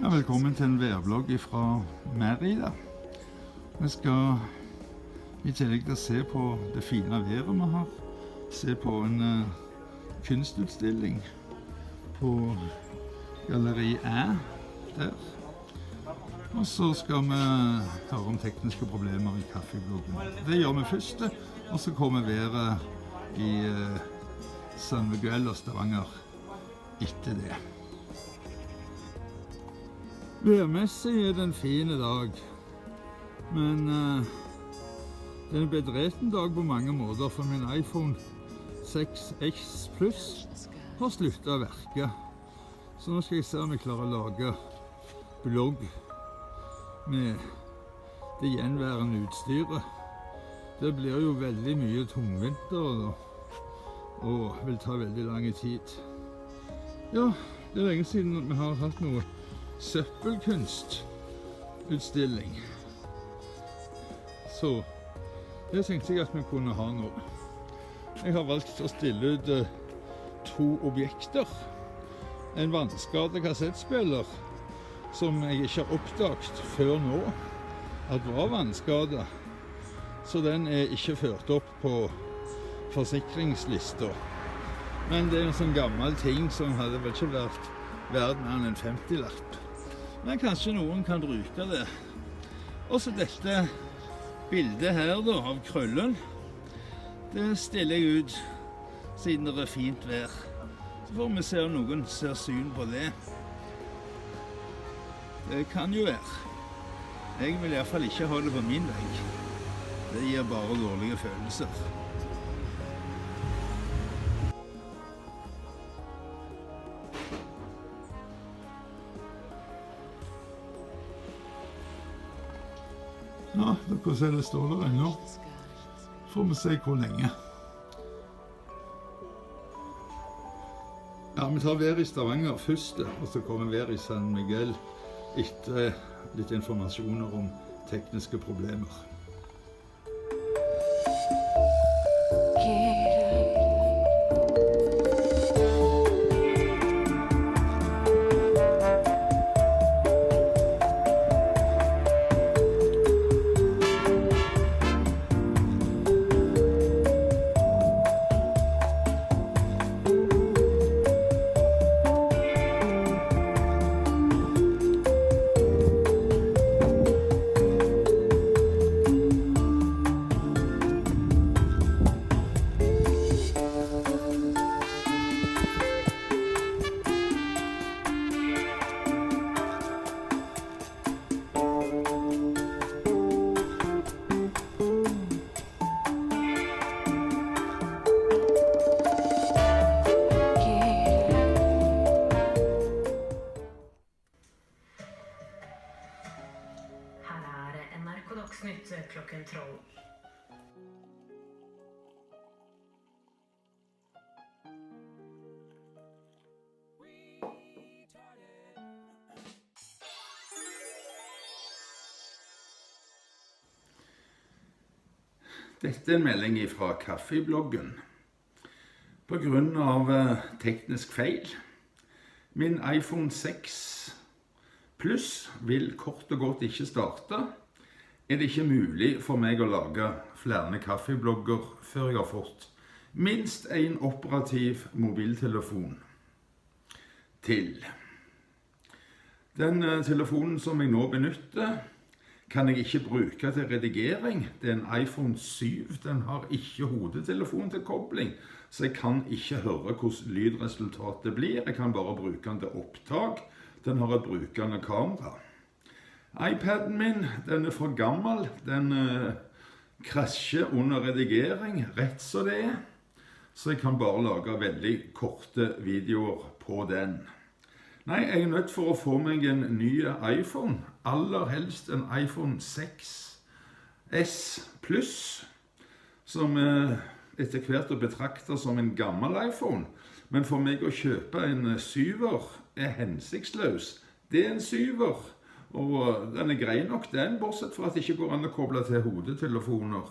Ja, velkommen til en værblogg fra Merida. Vi skal i tillegg til å se på det fine været vi har, se på en kunstutstilling på galleri Æ der. Og så skal vi høre om tekniske problemer i kaffebloggen. Det gjør vi først, og så kommer været i San Miguel og Stavanger etter det. Værmessig er det en fin dag, men det er en bedreten dag på mange måter, for min iPhone 6X Plus har sluttet å virke. Så nå skal jeg se om jeg klarer å lage blogg med det gjenværende utstyret. Det blir jo veldig mye tungvinter og vil ta veldig lang tid. Ja, det er lenge siden vi har hatt noe søppelkunstutstilling. Så det tenkte jeg at vi kunne ha nå. Jeg har valgt å stille ut 2 objekter. En vannskadet kassettspiller som jeg ikke har oppdaget før nå at var vannskadet. Så den er ikke ført opp på forsikringslista. Men det er en sånn gammel ting som hadde vel ikke vært verdt mer enn en 50-lapp. Men kanskje noen kan bruke det. Og så dette bildet her da, av krøllen. Det stiller jeg ut siden det er fint vær. Så får vi se om noen ser syn på det. Det kan jo være. Jeg vil i hvert fall ikke ha det på min vegg. Det gir bare dårlige følelser. Ja, dere ser det står der ennå. Får vi se hvor lenge. Ja, vi tar været i Stavanger først, og så kommer været i San Miguel etter litt informasjoner om tekniske problemer. Dagsnytt klokken 12. Dette er en melding fra kaffebloggen. På grunn av teknisk feil. Min iPhone 6 Plus vil kort og godt ikke starte. Er det ikke mulig for meg å lage flere kaffeblogger før jeg har fått minst en operativ mobiltelefon til. Den telefonen som jeg nå benytter, kan jeg ikke bruke til redigering. Det er en iPhone 7, den har ikke hodetelefon til kobling, så jeg kan ikke høre hvordan lydresultatet blir. Jeg kan bare bruke den til opptak. Den har et brukende kamera. iPaden min, den er for gammel, den krasjer under redigering, rett så det er. Så jeg kan bare lage veldig korte videoer på den. Nei, jeg er nødt for å få meg en ny iPhone, aller helst en iPhone 6S Plus, som etter hvert å betrakte som en gammel iPhone. Men for meg å kjøpe en 7er er hensiktsløs. Det er en 7er. Og den er grei nok den, bortsett fra at det ikke går an å koble til hodetelefoner.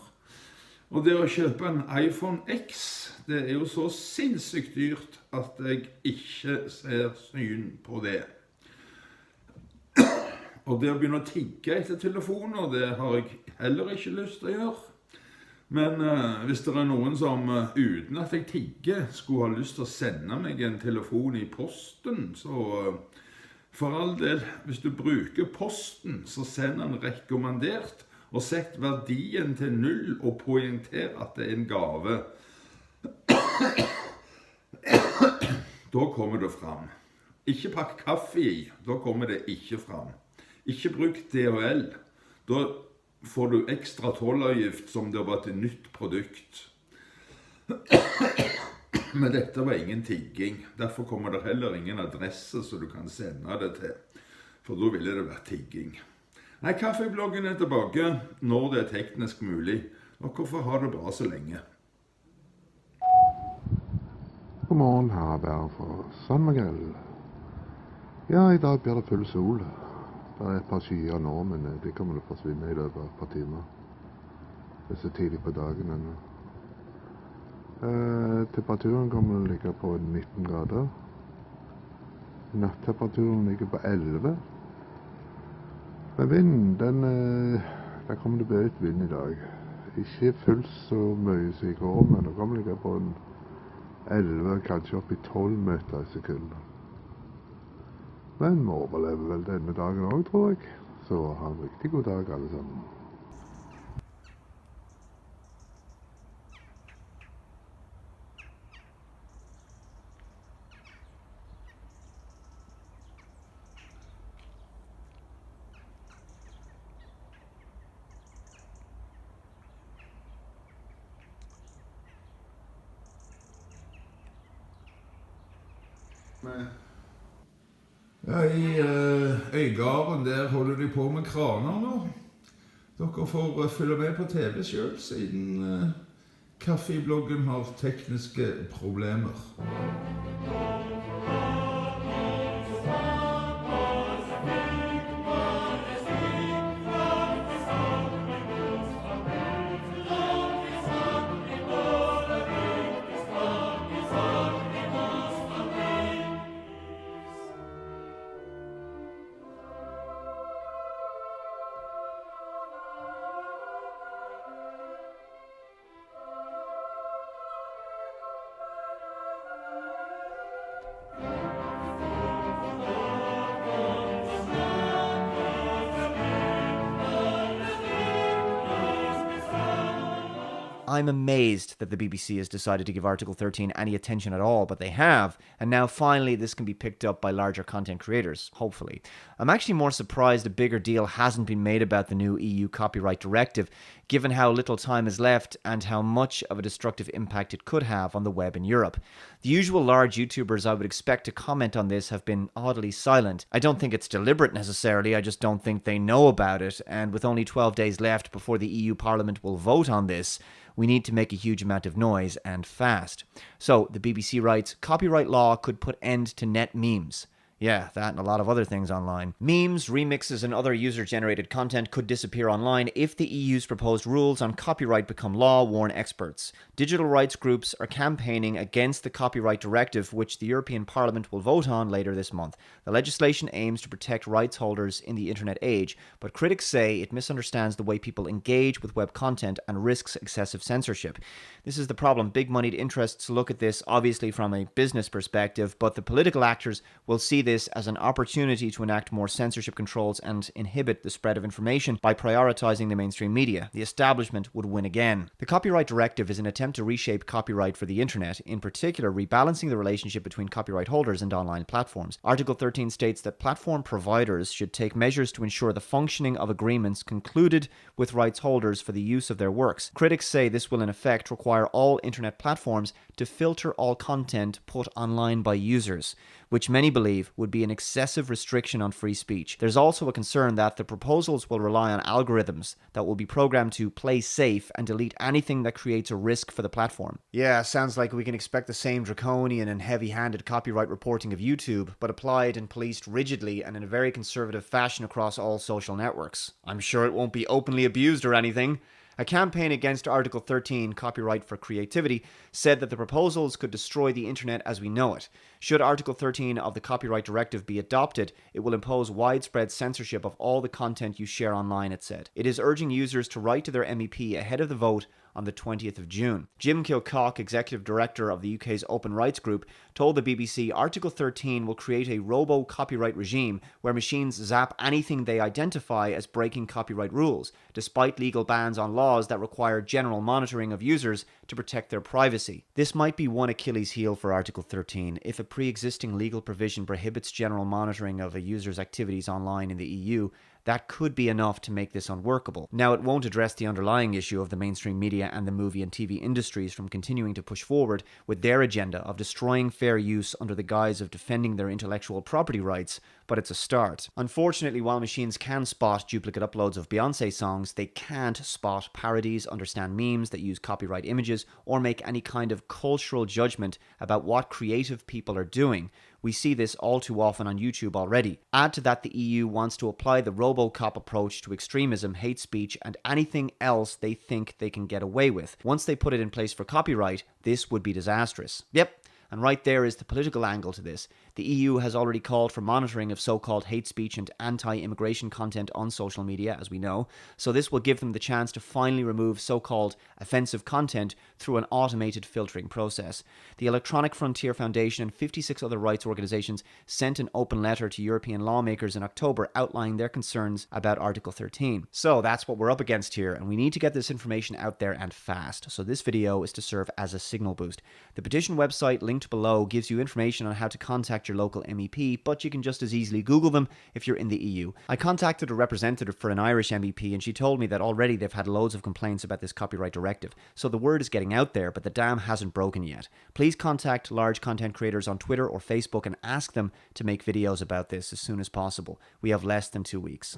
Og det å kjøpe en iPhone X, det er jo så sinnssykt dyrt at jeg ikke ser syn på det. Og det å begynne å tigge etter telefoner, det har jeg heller ikke lyst til å gjøre. Men hvis det er noen som uten at jeg tigger skulle ha lyst til å sende meg en telefon i posten, så for all del, hvis du bruker posten, så send den rekommandert, og sett verdien til 0 og poengter at det er en gave. Da kommer det fram. Ikke pakk kaffe i, da kommer det ikke fram. Ikke bruk DHL, da får du ekstra tollavgift som det var et nytt produkt. Men dette var ingen tigging. Derfor kommer det heller ingen adresse så du kan sende det til. For da ville det vært tigging. Nei, kaffebloggen er tilbake når det er teknisk mulig. Og hvorfor ha det bra så lenge? God morgen, her er Bæren fra San Miguel. Ja, i dag blir det full sol. Det er et par skyer nå, men det kommer til å forsvinne i løpet av et par timer. Det er så tidlig på dagen ennå. Temperaturen kommer til å ligge på 19 grader. Nattemperaturen ligger på 11. Men vinden, der kommer det til å bli vind i dag. Ikke fullt så mye som i går, men det kommer til å ligge på 11, kanskje opp i 12 meter i sekundet. Men vi overlever vel denne dagen også, tror jeg. Så ha en riktig god dag, alle sammen. Ja, i Øygarden der holder de på med kraner nå. Dere får følge med på TV selv, siden kaffebloggen har tekniske problemer. I'm amazed that the BBC has decided to give Article 13 any attention at all, but they have, and now finally this can be picked up by larger content creators, hopefully. I'm actually more surprised a bigger deal hasn't been made about the new EU copyright directive, given how little time is left and how much of a destructive impact it could have on the web in Europe. The usual large YouTubers I would expect to comment on this have been oddly silent. I don't think it's deliberate necessarily, I just don't think they know about it, and with only 12 days left before the EU Parliament will vote on this, we need to make a huge amount of noise, and fast. So, the BBC writes, copyright law could put end to net memes. Yeah, that and a lot of other things online. Memes, remixes, and other user-generated content could disappear online if the EU's proposed rules on copyright become law, warn experts. Digital rights groups are campaigning against the copyright directive, which the European Parliament will vote on later this month. The legislation aims to protect rights holders in the internet age, but critics say it misunderstands the way people engage with web content and risks excessive censorship. This is the problem. Big moneyed interests look at this obviously from a business perspective, but the political actors will see this as an opportunity to enact more censorship controls and inhibit the spread of information by prioritizing the mainstream media. The establishment would win again. The copyright directive is an attempt to reshape copyright for the internet, in particular rebalancing the relationship between copyright holders and online platforms. Article 13 states that platform providers should take measures to ensure the functioning of agreements concluded with rights holders for the use of their works. Critics say this will in effect require all internet platforms to filter all content put online by users, which many believe would be an excessive restriction on free speech. There's also a concern that the proposals will rely on algorithms that will be programmed to play safe and delete anything that creates a risk for the platform. Yeah, sounds like we can expect the same draconian and heavy-handed copyright reporting of YouTube, but applied and policed rigidly and in a very conservative fashion across all social networks. I'm sure it won't be openly abused or anything. A campaign against Article 13, copyright for creativity, said that the proposals could destroy the internet as we know it. Should Article 13 of the Copyright Directive be adopted, it will impose widespread censorship of all the content you share online, it said. It is urging users to write to their MEP ahead of the vote on the 20th of June. Jim Kilcock, Executive Director of the UK's Open Rights Group, told the BBC Article 13 will create a robo-copyright regime where machines zap anything they identify as breaking copyright rules, despite legal bans on laws that require general monitoring of users to protect their privacy. This might be one Achilles heel for Article 13. If a pre-existing legal provision prohibits general monitoring of a user's activities online in the EU, that could be enough to make this unworkable. Now, it won't address the underlying issue of the mainstream media and the movie and TV industries from continuing to push forward with their agenda of destroying fair use under the guise of defending their intellectual property rights, but it's a start. Unfortunately, while machines can spot duplicate uploads of Beyoncé songs, they can't spot parodies, understand memes that use copyright images, or make any kind of cultural judgment about what creative people are doing. We see this all too often on YouTube already. Add to that the EU wants to apply the RoboCop approach to extremism, hate speech, and anything else they think they can get away with. Once they put it in place for copyright, this would be disastrous. Yep. And right there is the political angle to this. The EU has already called for monitoring of so-called hate speech and anti-immigration content on social media, as we know, so this will give them the chance to finally remove so-called offensive content through an automated filtering process. The Electronic Frontier Foundation and 56 other rights organizations sent an open letter to European lawmakers in October outlining their concerns about Article 13. So that's what we're up against here, and we need to get this information out there and fast. So this video is to serve as a signal boost. The petition website linked below gives you information on how to contact your local MEP, but you can just as easily Google them if you're in the EU. I contacted a representative for an Irish MEP and she told me that already they've had loads of complaints about this copyright directive, so the word is getting out there, but the dam hasn't broken yet. Please contact large content creators on Twitter or Facebook and ask them to make videos about this as soon as possible. We have less than 2 weeks.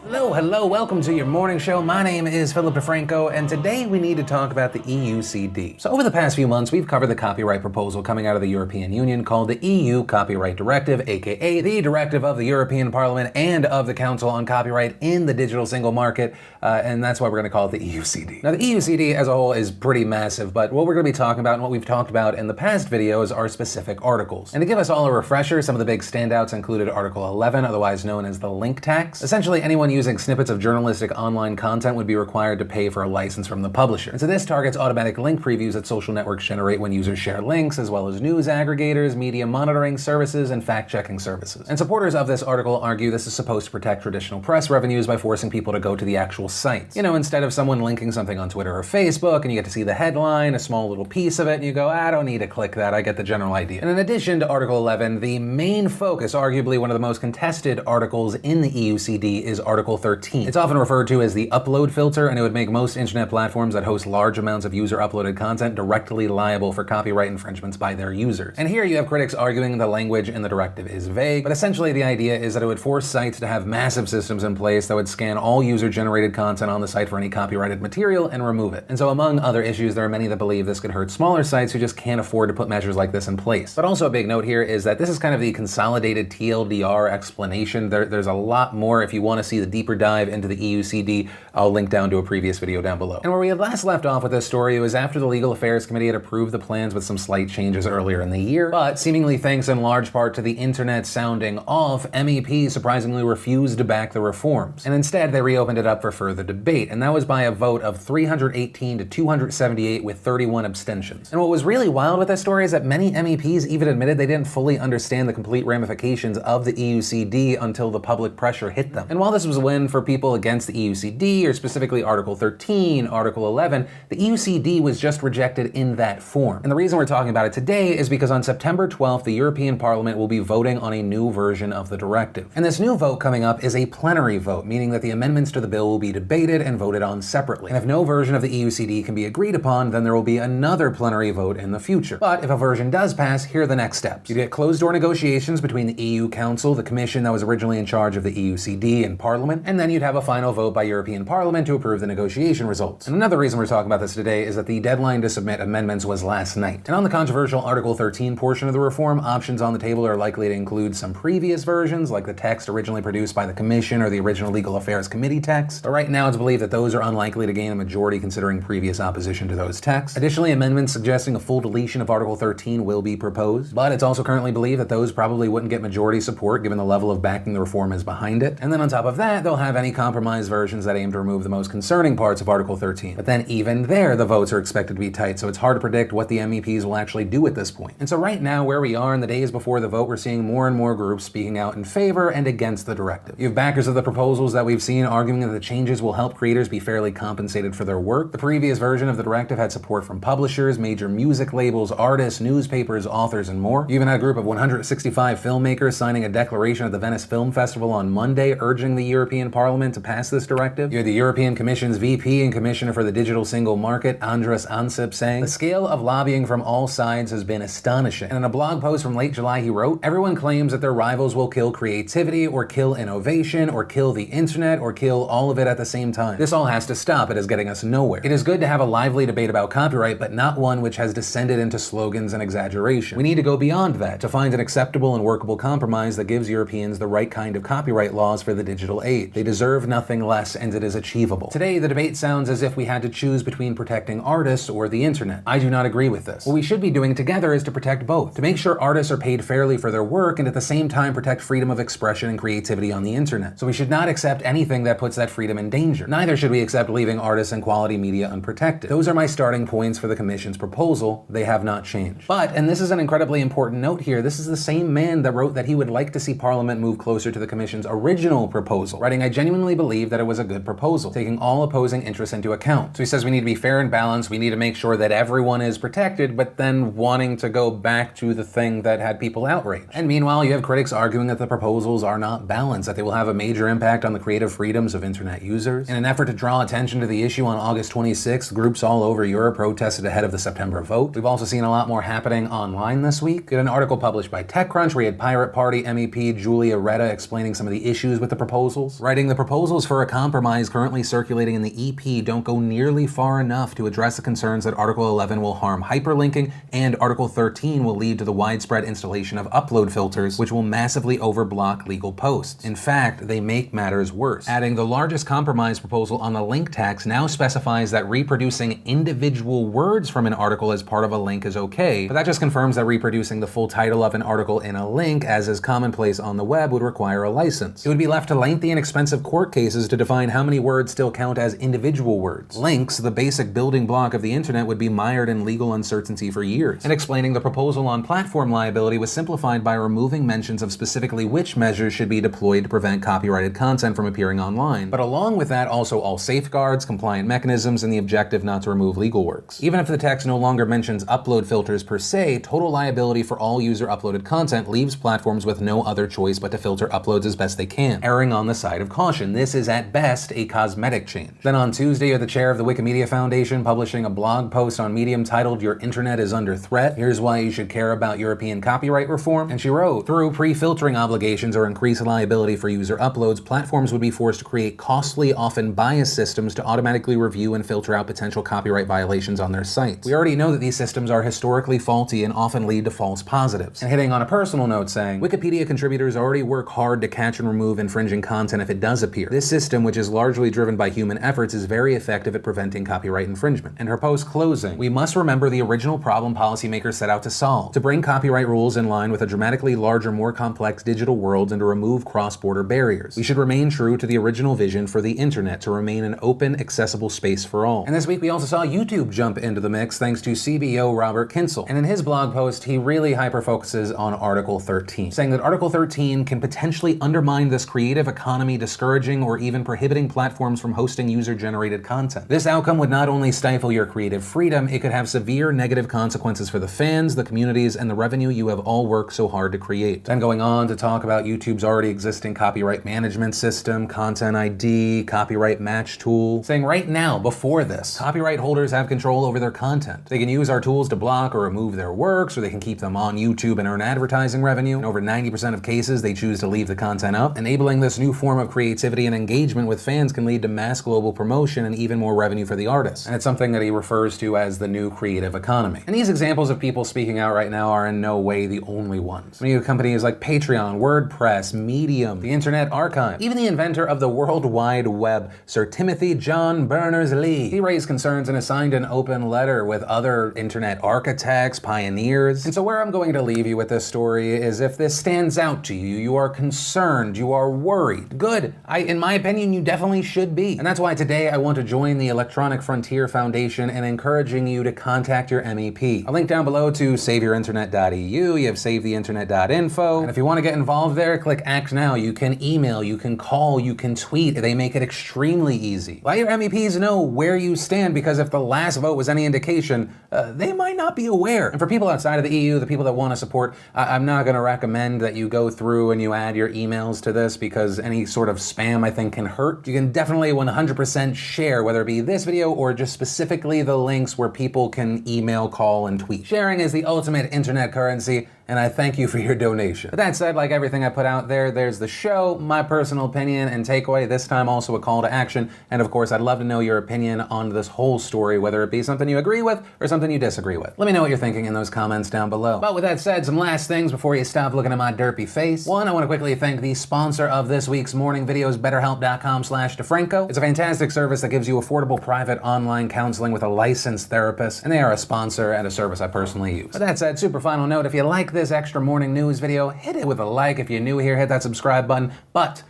Hello, welcome to your morning show. My name is Philip DeFranco, and today we need to talk about the EUCD. So over the past few months, we've covered the copyright proposal coming out of the European Union called the EU Copyright Directive, aka the Directive of the European Parliament and of the Council on Copyright in the Digital Single Market, and that's why we're going to call it the EUCD. Now, the EUCD as a whole is pretty massive, but what we're going to be talking about and what we've talked about in the past videos are specific articles. And to give us all a refresher, some of the big standouts included Article 11, otherwise known as the link tax. Essentially, anyone using snippets of journalistic online content would be required to pay for a license from the publisher. And so this targets automatic link previews that social networks generate when users share links, as well as news aggregators, media monitoring services, and fact-checking services. And supporters of this article argue this is supposed to protect traditional press revenues by forcing people to go to the actual sites. You know, instead of someone linking something on Twitter or Facebook, and you get to see the headline, a small little piece of it, and you go, I don't need to click that, I get the general idea. And in addition to Article 11, the main focus, arguably one of the most contested articles in the EUCD, is Article 13. It's often referred to as the upload filter, and it would make most internet platforms that host large amounts of user-uploaded content directly liable for copyright infringements by their users. And here you have critics arguing the language in the directive is vague, but essentially the idea is that it would force sites to have massive systems in place that would scan all user-generated content on the site for any copyrighted material and remove it. And so among other issues, there are many that believe this could hurt smaller sites who just can't afford to put measures like this in place. But also a big note here is that this is kind of the consolidated TLDR explanation. There's a lot more if you want to see the deeper dive into the EUCD. I'll link down to a previous video down below. And where we had last left off with this story was after the Legal Affairs Committee had approved the plans with some slight changes earlier in the year, but seemingly thanks in large part to the internet sounding off, MEPs surprisingly refused to back the reforms. And instead they reopened it up for further debate, and that was by a vote of 318 to 278 with 31 abstentions. And what was really wild with this story is that many MEPs even admitted they didn't fully understand the complete ramifications of the EUCD until the public pressure hit them. And while this was a win for people against the EUCD, or specifically Article 13, Article 11, the EUCD was just rejected in that form. And the reason we're talking about it today is because on September 12th, the European Parliament will be voting on a new version of the directive. And this new vote coming up is a plenary vote, meaning that the amendments to the bill will be debated and voted on separately. And if no version of the EUCD can be agreed upon, then there will be another plenary vote in the future. But if a version does pass, here are the next steps. You get closed-door negotiations between the EU Council, the Commission that was originally in charge of the EUCD, and Parliament, Parliament, and then you'd have a final vote by European Parliament to approve the negotiation results. And another reason we're talking about this today is that the deadline to submit amendments was last night. And on the controversial Article 13 portion of the reform, options on the table are likely to include some previous versions, like the text originally produced by the Commission or the original Legal Affairs Committee text. But right now it's believed that those are unlikely to gain a majority considering previous opposition to those texts. Additionally, amendments suggesting a full deletion of Article 13 will be proposed, but it's also currently believed that those probably wouldn't get majority support given the level of backing the reform is behind it. And then on top of that, they'll have any compromise versions that aim to remove the most concerning parts of Article 13. But then even there, the votes are expected to be tight, so it's hard to predict what the MEPs will actually do at this point. And so right now, where we are in the days before the vote, we're seeing more and more groups speaking out in favor and against the directive. You have backers of the proposals that we've seen arguing that the changes will help creators be fairly compensated for their work. The previous version of the directive had support from publishers, major music labels, artists, newspapers, authors, and more. You even had a group of 165 filmmakers signing a declaration at the Venice Film Festival on Monday urging the European Parliament to pass this directive. You had the European Commission's VP and Commissioner for the Digital Single Market, Andras Ansip, saying, "The scale of lobbying from all sides has been astonishing." And in a blog post from late July, he wrote, "Everyone claims that their rivals will kill creativity or kill innovation or kill the internet or kill all of it at the same time. This all has to stop. It is getting us nowhere. It is good to have a lively debate about copyright, but not one which has descended into slogans and exaggeration. We need to go beyond that to find an acceptable and workable compromise that gives Europeans the right kind of copyright laws for the digital age. They deserve nothing less, and it is achievable." Today, the debate sounds as if we had to choose between protecting artists or the internet. I do not agree with this. What we should be doing together is to protect both, to make sure artists are paid fairly for their work and at the same time protect freedom of expression and creativity on the internet. So we should not accept anything that puts that freedom in danger. Neither should we accept leaving artists and quality media unprotected. Those are my starting points for the Commission's proposal. They have not changed. But, and this is an incredibly important note here, this is the same man that wrote that he would like to see Parliament move closer to the Commission's original proposal, writing, "I genuinely believe that it was a good proposal, taking all opposing interests into account." So he says we need to be fair and balanced, we need to make sure that everyone is protected, but then wanting to go back to the thing that had people outraged. And meanwhile, you have critics arguing that the proposals are not balanced, that they will have a major impact on the creative freedoms of internet users. In an effort to draw attention to the issue on August 26th, groups all over Europe protested ahead of the September vote. We've also seen a lot more happening online this week. We had an article published by TechCrunch where you had Pirate Party MEP Julia Reda explaining some of the issues with the proposals, writing, "The proposals for a compromise currently circulating in the EP don't go nearly far enough to address the concerns that Article 11 will harm hyperlinking and Article 13 will lead to the widespread installation of upload filters, which will massively overblock legal posts. In fact, they make matters worse." Adding, "The largest compromise proposal on the link tax now specifies that reproducing individual words from an article as part of a link is okay, but that just confirms that reproducing the full title of an article in a link, as is commonplace on the web, would require a license. It would be left to lengthy and expensive court cases to define how many words still count as individual words. Links, the basic building block of the internet, would be mired in legal uncertainty for years." And explaining, "The proposal on platform liability was simplified by removing mentions of specifically which measures should be deployed to prevent copyrighted content from appearing online, but along with that also all safeguards, compliant mechanisms, and the objective not to remove legal works. Even if the text no longer mentions upload filters per se, total liability for all user-uploaded content leaves platforms with no other choice but to filter uploads as best they can, erring on the side of caution. This is at best a cosmetic change." Then on Tuesday, you had the chair of the Wikimedia Foundation publishing a blog post on Medium titled, "Your Internet is Under Threat. Here's why you should care about European copyright reform." And she wrote, "Through pre-filtering obligations or increased liability for user uploads, platforms would be forced to create costly, often biased systems to automatically review and filter out potential copyright violations on their sites. We already know that these systems are historically faulty and often lead to false positives." And hitting on a personal note saying, "Wikipedia contributors already work hard to catch and remove infringing content if it does appear. This system, which is largely driven by human efforts, is very effective at preventing copyright infringement." And her post closing, "We must remember the original problem policymakers set out to solve, to bring copyright rules in line with a dramatically larger, more complex digital world and to remove cross-border barriers. We should remain true to the original vision for the internet, to remain an open, accessible space for all." And this week we also saw YouTube jump into the mix thanks to CBO Robert Kinsel. And in his blog post, he really hyper-focuses on Article 13, saying that Article 13 can potentially undermine this creative economy, discouraging or even prohibiting platforms from hosting user-generated content. This outcome would not only stifle your creative freedom, it could have severe negative consequences for the fans, the communities, and the revenue you have all worked so hard to create. Then going on to talk about YouTube's already existing copyright management system, Content ID, copyright match tool, saying right now, before this, copyright holders have control over their content. They can use our tools to block or remove their works, or they can keep them on YouTube and earn advertising revenue. In over 90% of cases, they choose to leave the content up. Enabling this new form form of creativity and engagement with fans can lead to mass global promotion and even more revenue for the artists. And it's something that he refers to as the new creative economy. And these examples of people speaking out right now are in no way the only ones. Many companies like Patreon, WordPress, Medium, the Internet Archive, even the inventor of the World Wide Web, Sir Timothy John Berners-Lee. He raised concerns and assigned an open letter with other internet architects, pioneers. And so where I'm going to leave you with this story is, if this stands out to you, you are concerned, you are worried. Good. In my opinion, you definitely should be. And that's why today I want to join the Electronic Frontier Foundation in encouraging you to contact your MEP. I'll link down below to saveyourinternet.eu, you have savetheinternet.info, and if you want to get involved there, click Act Now. You can email, you can call, you can tweet. They make it extremely easy. Let your MEPs know where you stand, because if the last vote was any indication, they might not be aware. And for people outside of the EU, the people that want to support, I'm not going to recommend that you go through and you add your emails to this, because any sort of spam, I think, can hurt. You can definitely 100% share, whether it be this video or just specifically the links where people can email, call, and tweet. Sharing is the ultimate internet currency, and I thank you for your donation. But that said, like everything I put out there, there's the show, my personal opinion and takeaway, this time also a call to action, and of course I'd love to know your opinion on this whole story, whether it be something you agree with or something you disagree with. Let me know what you're thinking in those comments down below. But with that said, some last things before you stop looking at my derpy face. One, I want to quickly thank the sponsor of this week's morning videos, BetterHelp.com/DeFranco. It's a fantastic service that gives you affordable private online counseling with a licensed therapist, and they are a sponsor and a service I personally use. But that said, super final note, if you like this extra morning news video, hit it with a like. If you're new here, hit that subscribe button. But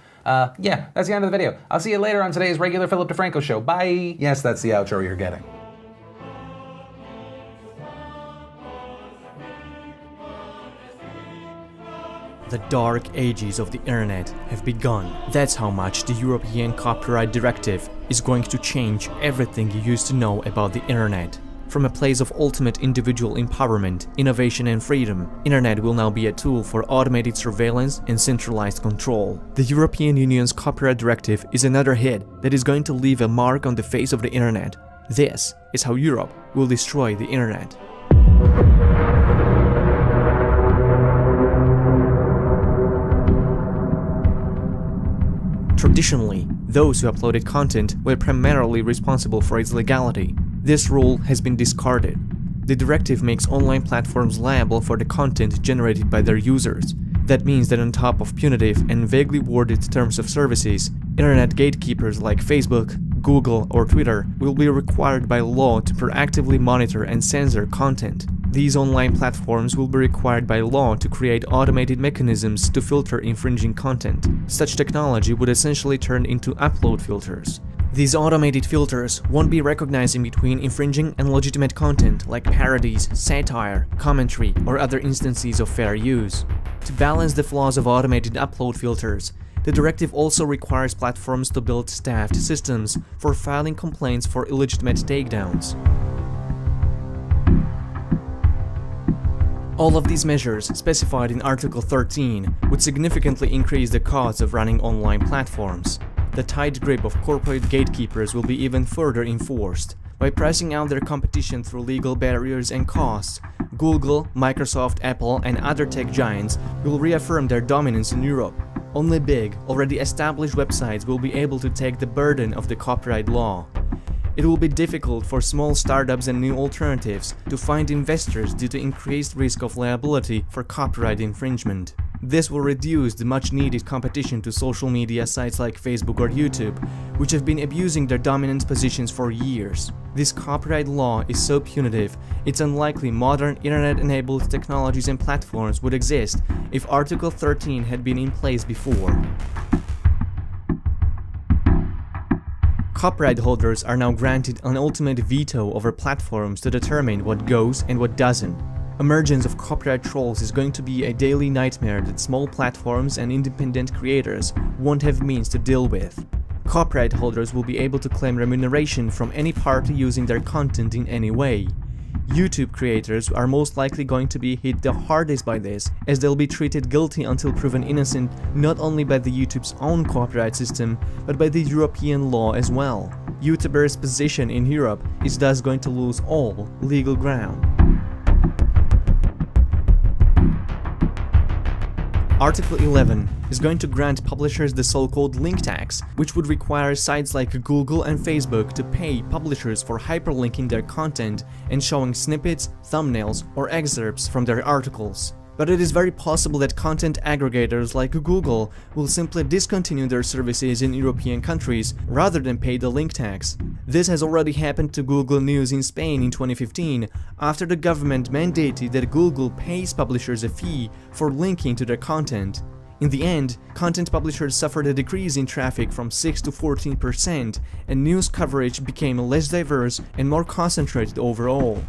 yeah, that's the end of the video. I'll see you later on today's regular Philip DeFranco show. Bye. Yes, that's the outro you're getting. The dark ages of the internet have begun. That's how much the European Copyright Directive is going to change everything you used to know about the internet. From a place of ultimate individual empowerment, innovation and freedom, internet will now be a tool for automated surveillance and centralized control. The European Union's Copyright Directive is another hit that is going to leave a mark on the face of the internet. This is how Europe will destroy the internet. Traditionally, those who uploaded content were primarily responsible for its legality. This rule has been discarded. The directive makes online platforms liable for the content generated by their users. That means that on top of punitive and vaguely worded terms of services, internet gatekeepers like Facebook, Google, or Twitter will be required by law to proactively monitor and censor content. These online platforms will be required by law to create automated mechanisms to filter infringing content. Such technology would essentially turn into upload filters. These automated filters won't be recognizing between infringing and legitimate content like parodies, satire, commentary, or other instances of fair use. To balance the flaws of automated upload filters, the directive also requires platforms to build staffed systems for filing complaints for illegitimate takedowns. All of these measures, specified in Article 13, would significantly increase the costs of running online platforms. The tight grip of corporate gatekeepers will be even further enforced. By pricing out their competition through legal barriers and costs, Google, Microsoft, Apple, and other tech giants will reaffirm their dominance in Europe. Only big, already established websites will be able to take the burden of the copyright law. It will be difficult for small startups and new alternatives to find investors due to increased risk of liability for copyright infringement. This will reduce the much-needed competition to social media sites like Facebook or YouTube, which have been abusing their dominant positions for years. This copyright law is so punitive, it's unlikely modern internet-enabled technologies and platforms would exist if Article 13 had been in place before. Copyright holders are now granted an ultimate veto over platforms to determine what goes and what doesn't. Emergence of copyright trolls is going to be a daily nightmare that small platforms and independent creators won't have means to deal with. Copyright holders will be able to claim remuneration from any party using their content in any way. YouTube creators are most likely going to be hit the hardest by this, as they'll be treated guilty until proven innocent not only by the YouTube's own copyright system, but by the European law as well. YouTubers' position in Europe is thus going to lose all legal ground. Article 11 is going to grant publishers the so-called link tax, which would require sites like Google and Facebook to pay publishers for hyperlinking their content and showing snippets, thumbnails, or excerpts from their articles. But it is very possible that content aggregators like Google will simply discontinue their services in European countries rather than pay the link tax. This has already happened to Google News in Spain in 2015, after the government mandated that Google pays publishers a fee for linking to their content. In the end, content publishers suffered a decrease in traffic from 6 to 14%, and news coverage became less diverse and more concentrated overall.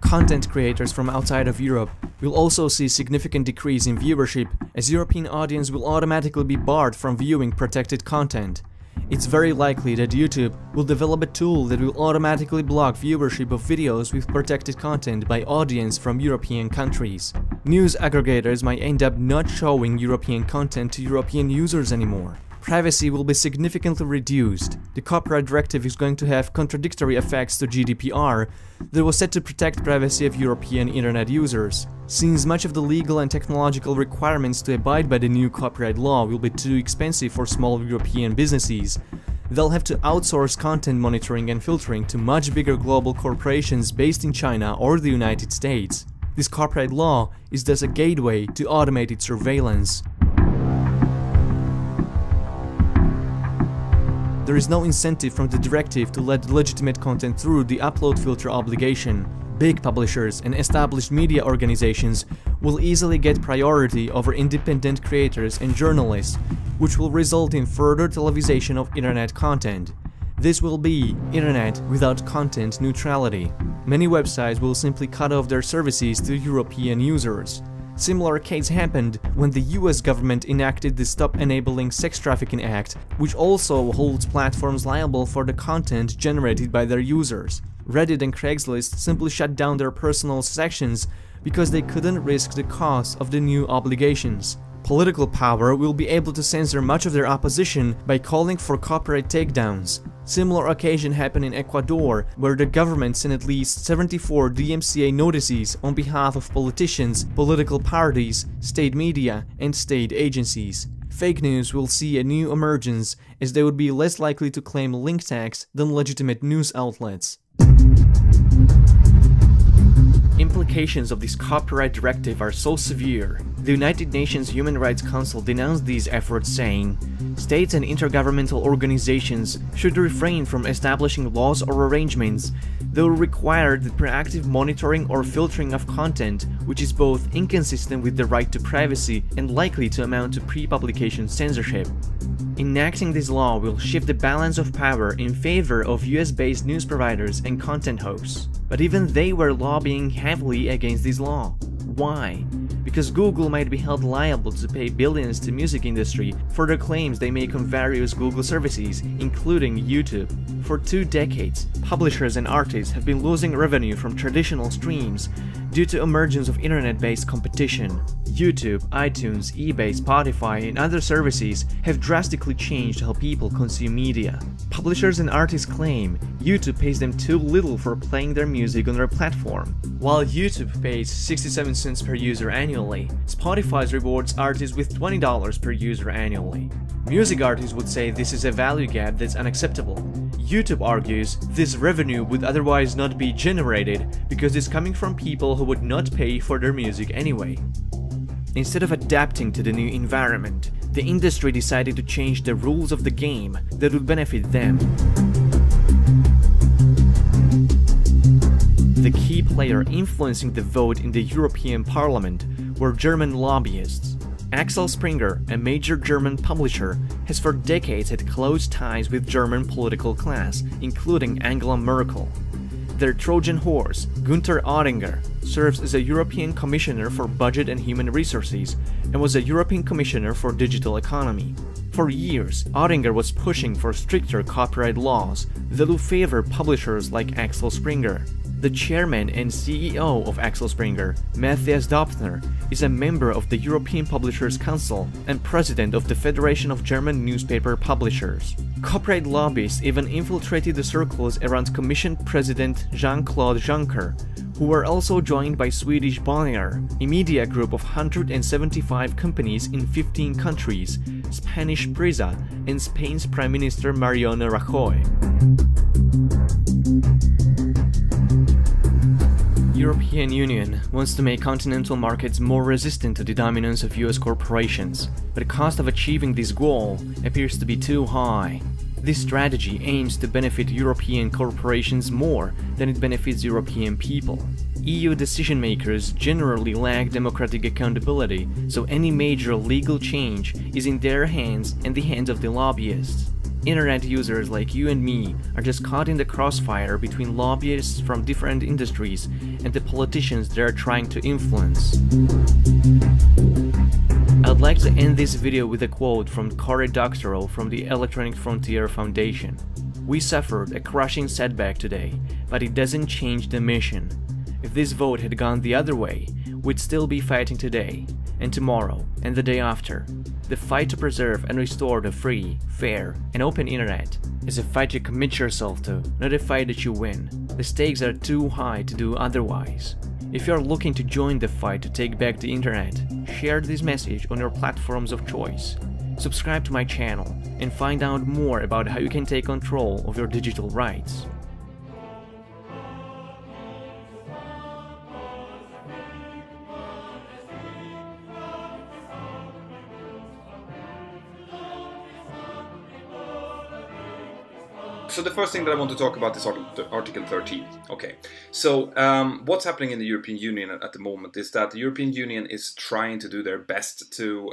Content creators from outside of Europe will also see significant decrease in viewership, as European audience will automatically be barred from viewing protected content. It's very likely that YouTube will develop a tool that will automatically block viewership of videos with protected content by audience from European countries. News aggregators might end up not showing European content to European users anymore. Privacy will be significantly reduced. The copyright directive is going to have contradictory effects to GDPR that was set to protect privacy of European internet users. Since much of the legal and technological requirements to abide by the new copyright law will be too expensive for small European businesses, they'll have to outsource content monitoring and filtering to much bigger global corporations based in China or the United States. This copyright law is thus a gateway to automated surveillance. There is no incentive from the directive to let legitimate content through the upload filter obligation. Big publishers and established media organizations will easily get priority over independent creators and journalists, which will result in further televisation of internet content. This will be internet without content neutrality. Many websites will simply cut off their services to European users. Similar case happened when the US government enacted the Stop Enabling Sex Trafficking Act, which also holds platforms liable for the content generated by their users. Reddit and Craigslist simply shut down their personal sections because they couldn't risk the cost of the new obligations. Political power will be able to censor much of their opposition by calling for copyright takedowns. Similar occasion happened in Ecuador, where the government sent at least 74 DMCA notices on behalf of politicians, political parties, state media, and state agencies. Fake news will see a new emergence, as they would be less likely to claim link tax than legitimate news outlets. Implications of this copyright directive are so severe. The United Nations Human Rights Council denounced these efforts, saying, "States and intergovernmental organizations should refrain from establishing laws or arrangements that will require the proactive monitoring or filtering of content, which is both inconsistent with the right to privacy and likely to amount to pre-publication censorship." Enacting this law will shift the balance of power in favor of US-based news providers and content hosts. But even they were lobbying heavily against this law. Why? Because Google might be held liable to pay billions to music industry for the claims they make on various Google services, including YouTube. For 2 decades, publishers and artists have been losing revenue from traditional streams due to emergence of internet-based competition. YouTube, iTunes, eBay, Spotify, and other services have drastically changed how people consume media. Publishers and artists claim YouTube pays them too little for playing their music on their platform. While YouTube pays 67 cents per user annually, Spotify rewards artists with $20 per user annually. Music artists would say this is a value gap that's unacceptable. YouTube argues this revenue would otherwise not be generated because it's coming from people who would not pay for their music anyway. Instead of adapting to the new environment, the industry decided to change the rules of the game that would benefit them. The key player influencing the vote in the European Parliament were German lobbyists. Axel Springer, a major German publisher, has for decades had close ties with German political class, including Angela Merkel. Their Trojan horse, Günther Oettinger, serves as a European Commissioner for Budget and Human Resources and was a European Commissioner for Digital Economy. For years, Oettinger was pushing for stricter copyright laws that would favor publishers like Axel Springer. The chairman and CEO of Axel Springer, Matthias Döpfner, is a member of the European Publishers Council and president of the Federation of German Newspaper Publishers. Copyright lobbyists even infiltrated the circles around Commission President Jean-Claude Juncker, who were also joined by Swedish Bonnier, a media group of 175 companies in 15 countries, Spanish Prisa, and Spain's Prime Minister Mariano Rajoy. European Union wants to make continental markets more resistant to the dominance of US corporations, but the cost of achieving this goal appears to be too high. This strategy aims to benefit European corporations more than it benefits European people. EU decision makers generally lack democratic accountability, so any major legal change is in their hands and the hands of the lobbyists. Internet users like you and me are just caught in the crossfire between lobbyists from different industries and the politicians they are trying to influence. I'd like to end this video with a quote from Cory Doctorow from the Electronic Frontier Foundation. "We suffered a crushing setback today, but it doesn't change the mission. If this vote had gone the other way, we'd still be fighting today, and tomorrow, and the day after. The fight to preserve and restore the free, fair, and open internet is a fight you commit yourself to, not a fight that you win. The stakes are too high to do otherwise. If you are looking to join the fight to take back the internet, share this message on your platforms of choice. Subscribe to my channel and find out more about how you can take control of your digital rights." So the first thing that I want to talk about is Article 13. Okay, so what's happening in the European Union at the moment is that the European Union is trying to do their best to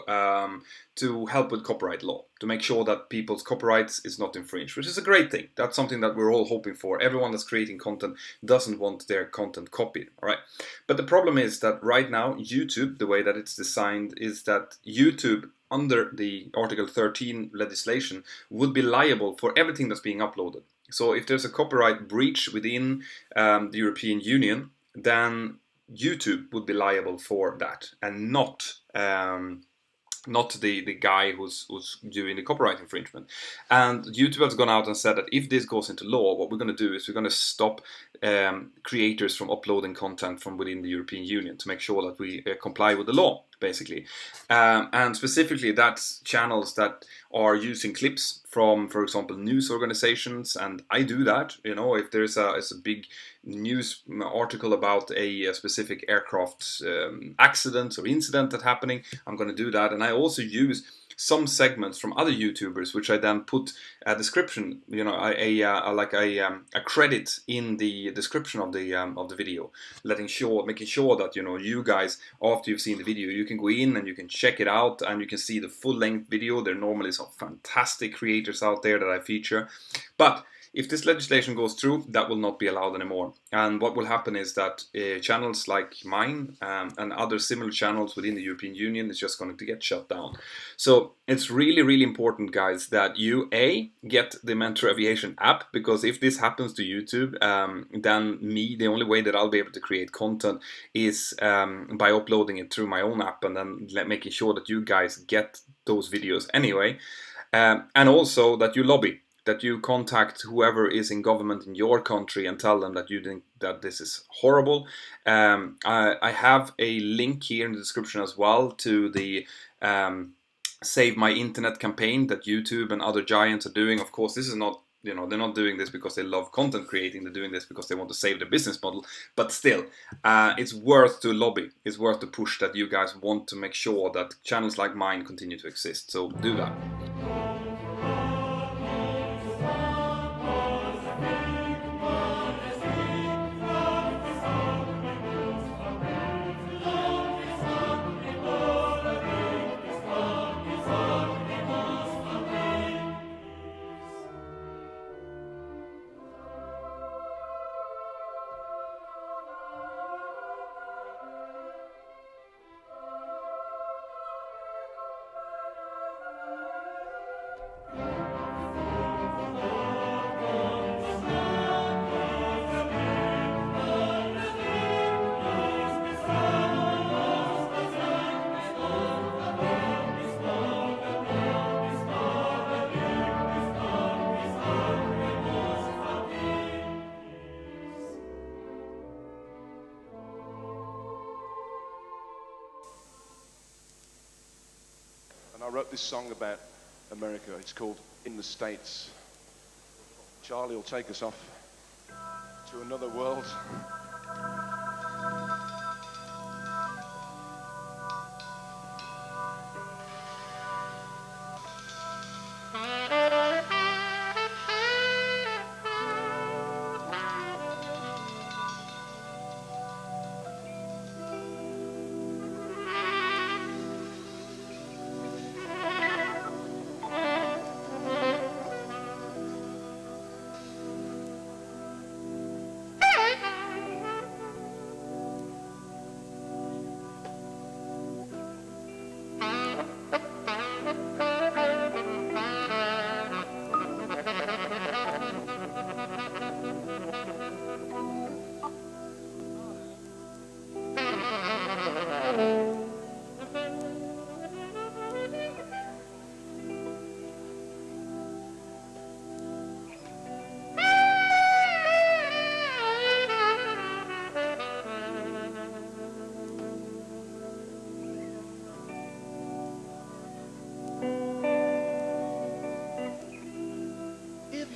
help with copyright law, to make sure that people's copyrights is not infringed, which is a great thing. That's something that we're all hoping for. Everyone that's creating content doesn't want their content copied, all right? But the problem is that right now, YouTube, the way that it's designed is that YouTube, under the Article 13 legislation, would be liable for everything that's being uploaded. So if there's a copyright breach within the European Union, then YouTube would be liable for that, and not the guy who's doing the copyright infringement. And YouTube has gone out and said that if this goes into law, what we're going to do is we're going to stop creators from uploading content from within the European Union to make sure that we comply with the law, basically. And specifically, that's channels that are using clips from, for example, news organizations, and I do that. You know, if there's a big news article about a specific aircraft accident or incident that's happening, I'm going to do that. And I also use some segments from other YouTubers, which I then put a description, you know, a credit in the description of the video, making sure that, you know, you guys, after you've seen the video, you can go in and you can check it out and you can see the full-length video. There are normally some fantastic creators out there that I feature, but if this legislation goes through, that will not be allowed anymore. And what will happen is that channels like mine and other similar channels within the European Union is just going to get shut down. So it's really, really important, guys, that you get the Mentor Aviation app, because if this happens to YouTube, then the only way that I'll be able to create content is by uploading it through my own app and then making sure that you guys get those videos anyway. And also that you lobby, that you contact whoever is in government in your country and tell them that you think that this is horrible. I have a link here in the description as well to the Save My Internet campaign that YouTube and other giants are doing. Of course, this is not, you know, they're not doing this because they love content creating. They're doing this because they want to save their business model. But still, it's worth to lobby. It's worth to push that you guys want to make sure that channels like mine continue to exist. So do that. And I wrote this song about America. It's called In the States. Charlie will take us off to another world.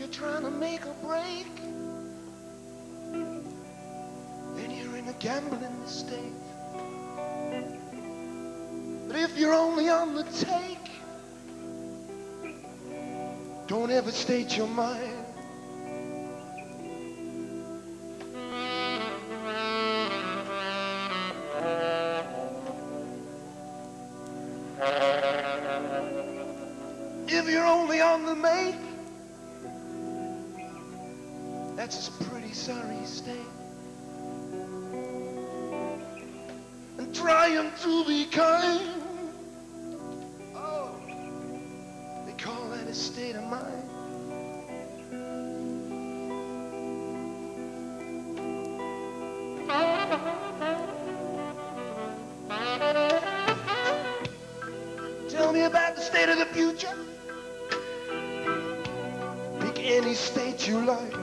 Trying to make a break, then you're in a gambling mistake. But if you're only on the take, don't ever state your mind. If you're only on the make, that's a pretty sorry state. And trying to be kind, oh, they call that a state of mind. Tell me about the state of the future. Pick any state you like.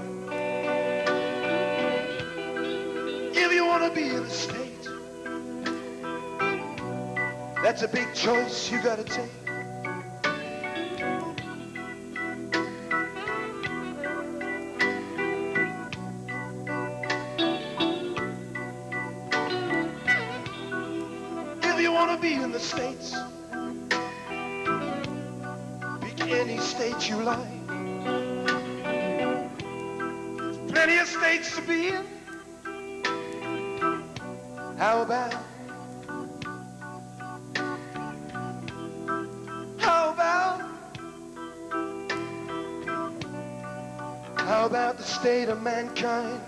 If you want to be in the state, that's a big choice you got to take. If you want to be in the States, pick any state you like. There's plenty of states to be in. How about the state of mankind?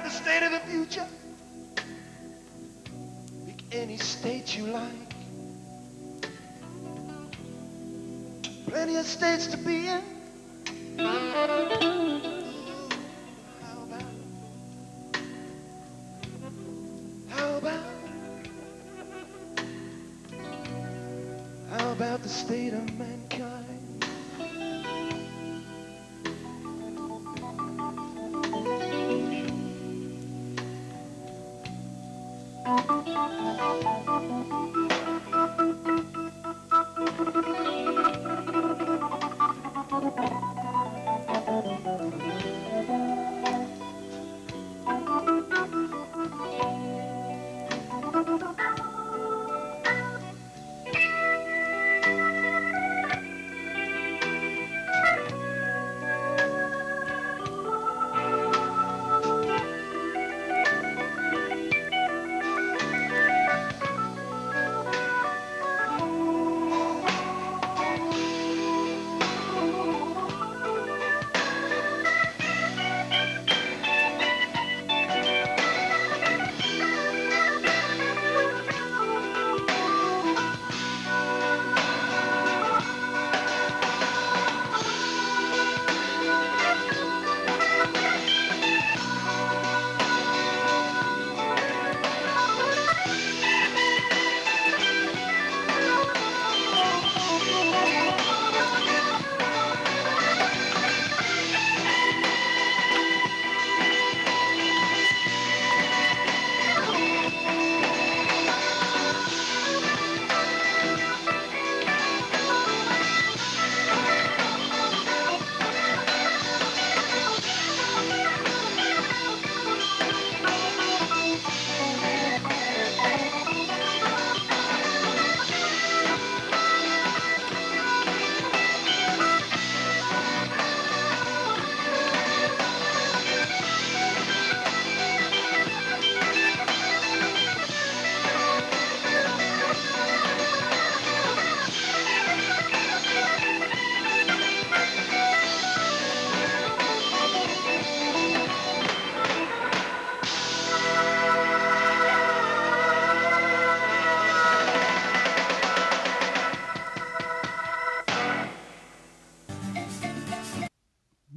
The state of the future. Pick any state you like. Plenty of states to be in. How about the state of mankind?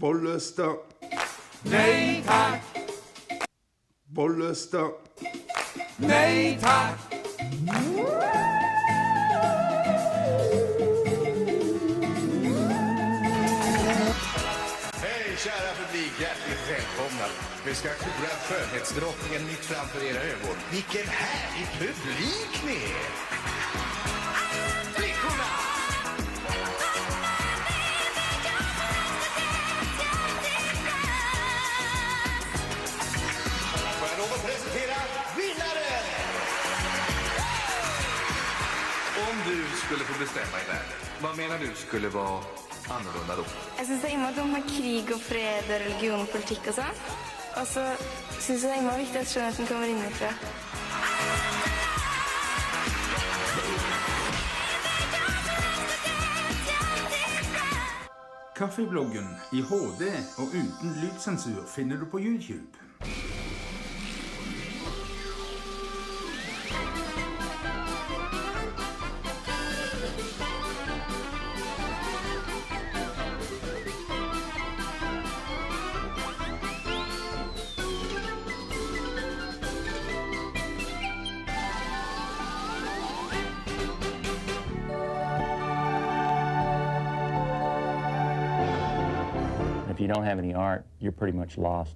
Bollestad. Nej tack. Bollestad. Nej tack. Hej kära publik, hjärtligt välkomna. Vi ska kora skönhetsdrottningen mitt framför era ögon. Vilken härlig publik ni är! Flickorna! Får jag lov att presentera vinnaren? Om du skulle få bestämma i världen, vad menar du skulle vara annorlunda då? Jag syns det är immer om krig och fred och religion och politik och så. Och så syns det är immer viktigt att skönheten kommer inifrån. Kaffebloggen i HD och utan lydcensur finner du på YouTube. If you don't have any art, you're pretty much lost.